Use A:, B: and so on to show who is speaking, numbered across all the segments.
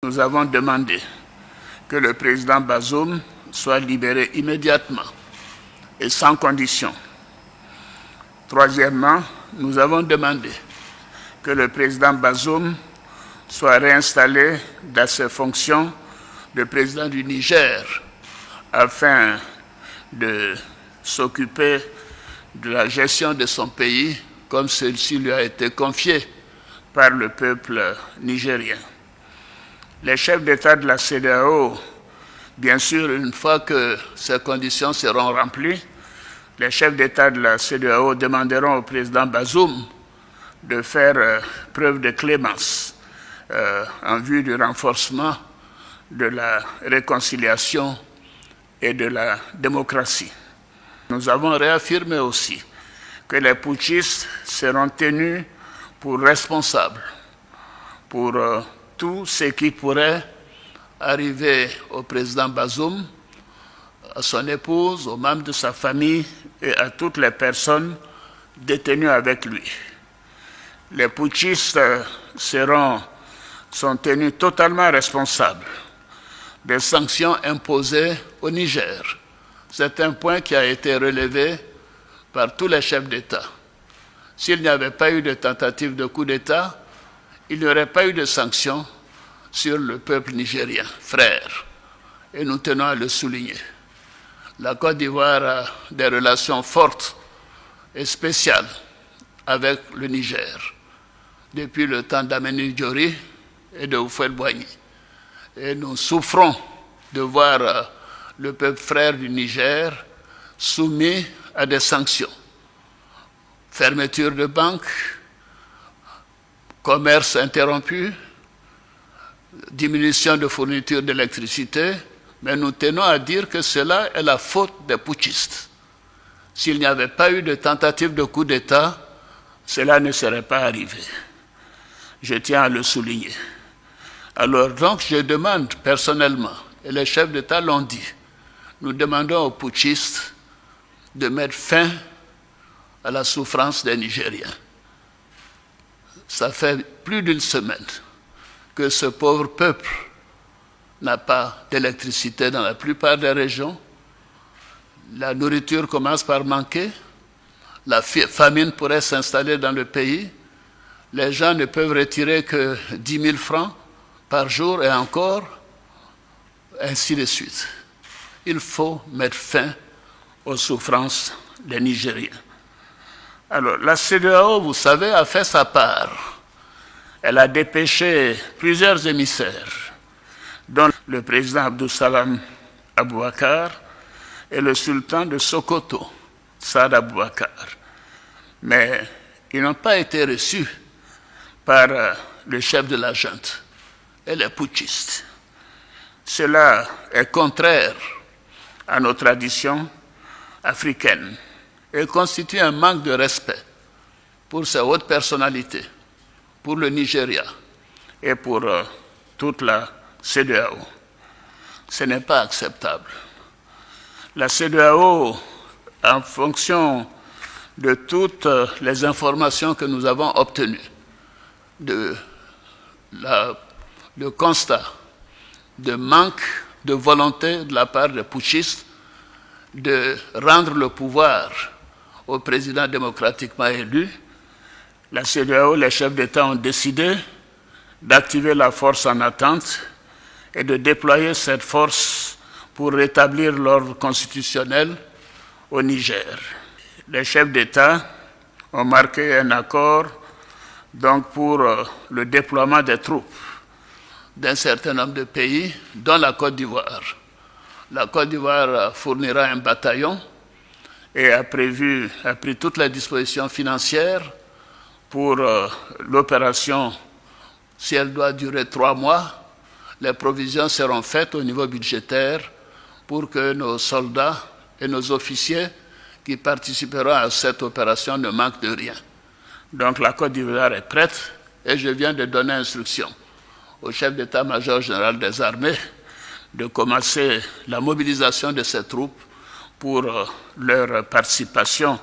A: nous avons demandé que le président Bazoum soit libéré immédiatement et sans condition. Troisièmement, nous avons demandé que le président Bazoum soit réinstallé dans ses fonctions de président du Niger afin de s'occuper de la gestion de son pays comme celle-ci lui a été confiée par le peuple nigérien. Les chefs d'État de la CEDEAO, bien sûr, une fois que ces conditions seront remplies, les chefs d'État de la CEDEAO demanderont au président Bazoum de faire preuve de clémence en vue du renforcement de la réconciliation et de la démocratie. Nous avons réaffirmé aussi que les putschistes seront tenus pour responsables pour tout ce qui pourrait arriver au président Bazoum, à son épouse, aux membres de sa famille et à toutes les personnes détenues avec lui. Les putschistes sont tenus totalement responsables des sanctions imposées au Niger. C'est un point qui a été relevé par tous les chefs d'État. S'il n'y avait pas eu de tentative de coup d'État, il n'y aurait pas eu de sanctions sur le peuple nigérien, frère. Et nous tenons à le souligner. La Côte d'Ivoire a des relations fortes et spéciales avec le Niger depuis le temps d'Ameni Diori et de Houphouët-Boigny. Et nous souffrons de voir le peuple frère du Niger soumis à des sanctions. Fermeture de banques, commerce interrompu, diminution de fourniture d'électricité, mais nous tenons à dire que cela est la faute des putschistes. S'il n'y avait pas eu de tentative de coup d'État, cela ne serait pas arrivé. Je tiens à le souligner. Alors donc je demande personnellement, et les chefs d'État l'ont dit, nous demandons aux putschistes de mettre fin à la souffrance des Nigériens. Ça fait plus d'une semaine que ce pauvre peuple n'a pas d'électricité dans la plupart des régions. La nourriture commence par manquer. La famine pourrait s'installer dans le pays. Les gens ne peuvent retirer que 10 000 francs par jour et encore, ainsi de suite. Il faut mettre fin aux souffrances des Nigériens. Alors, la CEDEAO, vous savez, a fait sa part. Elle a dépêché plusieurs émissaires, dont le président Abdou Salam Aboubakar et le sultan de Sokoto, Saad Aboubakar. Mais ils n'ont pas été reçus par le chef de la junte et les putschistes. Cela est contraire à nos traditions africaines et constitue un manque de respect pour ces hautes personnalités, pour le Nigeria et pour toute la CEDEAO. Ce n'est pas acceptable. La CEDEAO, en fonction de toutes les informations que nous avons obtenues, de constat de manque de volonté de la part des putschistes de rendre le pouvoir au président démocratiquement élu, la CEDEAO, les chefs d'État ont décidé d'activer la force en attente et de déployer cette force pour rétablir l'ordre constitutionnel au Niger. Les chefs d'État ont marqué un accord donc pour le déploiement des troupes d'un certain nombre de pays, dont la Côte d'Ivoire. La Côte d'Ivoire fournira un bataillon et a pris toutes les dispositions financières pour l'opération. Si elle doit durer 3 mois, les provisions seront faites au niveau budgétaire pour que nos soldats et nos officiers qui participeront à cette opération ne manquent de rien. Donc la Côte d'Ivoire est prête et je viens de donner instruction au chef d'état-major général des armées de commencer la mobilisation de ces troupes pour leur participation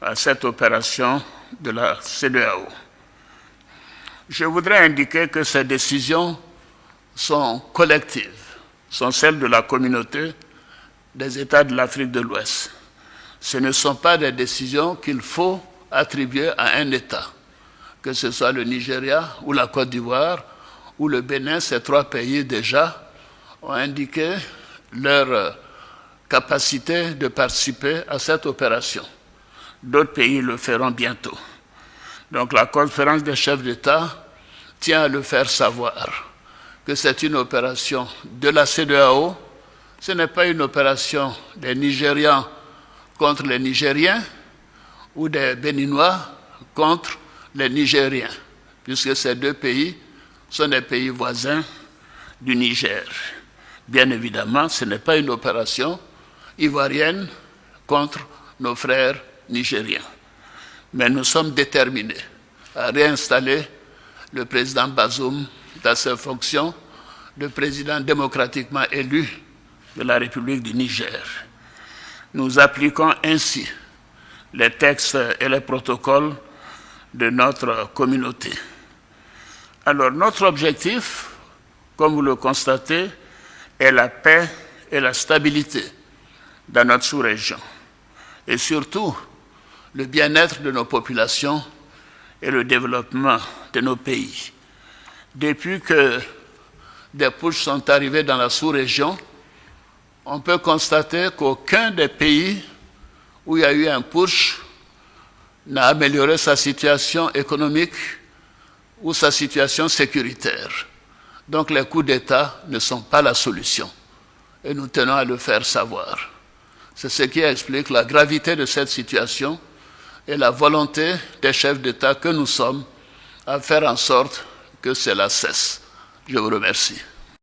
A: à cette opération de la CEDEAO. Je voudrais indiquer que ces décisions sont collectives, sont celles de la communauté des États de l'Afrique de l'Ouest. Ce ne sont pas des décisions qu'il faut attribuer à un État, que ce soit le Nigeria ou la Côte d'Ivoire ou le Bénin. Ces trois pays déjà ont indiqué leur capacité de participer à cette opération. D'autres pays le feront bientôt. Donc la conférence des chefs d'État tient à le faire savoir que c'est une opération de la CEDEAO. Ce n'est pas une opération des Nigérians contre les Nigériens ou des Béninois contre les Nigériens, puisque ces deux pays sont des pays voisins du Niger. Bien évidemment, ce n'est pas une opération ivoirienne contre nos frères nigériens. Mais nous sommes déterminés à réinstaller le président Bazoum dans ses fonctions de président démocratiquement élu de la République du Niger. Nous appliquons ainsi les textes et les protocoles de notre communauté. Alors, notre objectif, comme vous le constatez, est la paix et la stabilité dans notre sous-région. Et surtout, le bien-être de nos populations et le développement de nos pays. Depuis que des putschs sont arrivés dans la sous-région, on peut constater qu'aucun des pays où il y a eu un putsch n'a amélioré sa situation économique ou sa situation sécuritaire. Donc les coups d'État ne sont pas la solution. Et nous tenons à le faire savoir. C'est ce qui explique la gravité de cette situation et la volonté des chefs d'État que nous sommes à faire en sorte que cela cesse. Je vous remercie.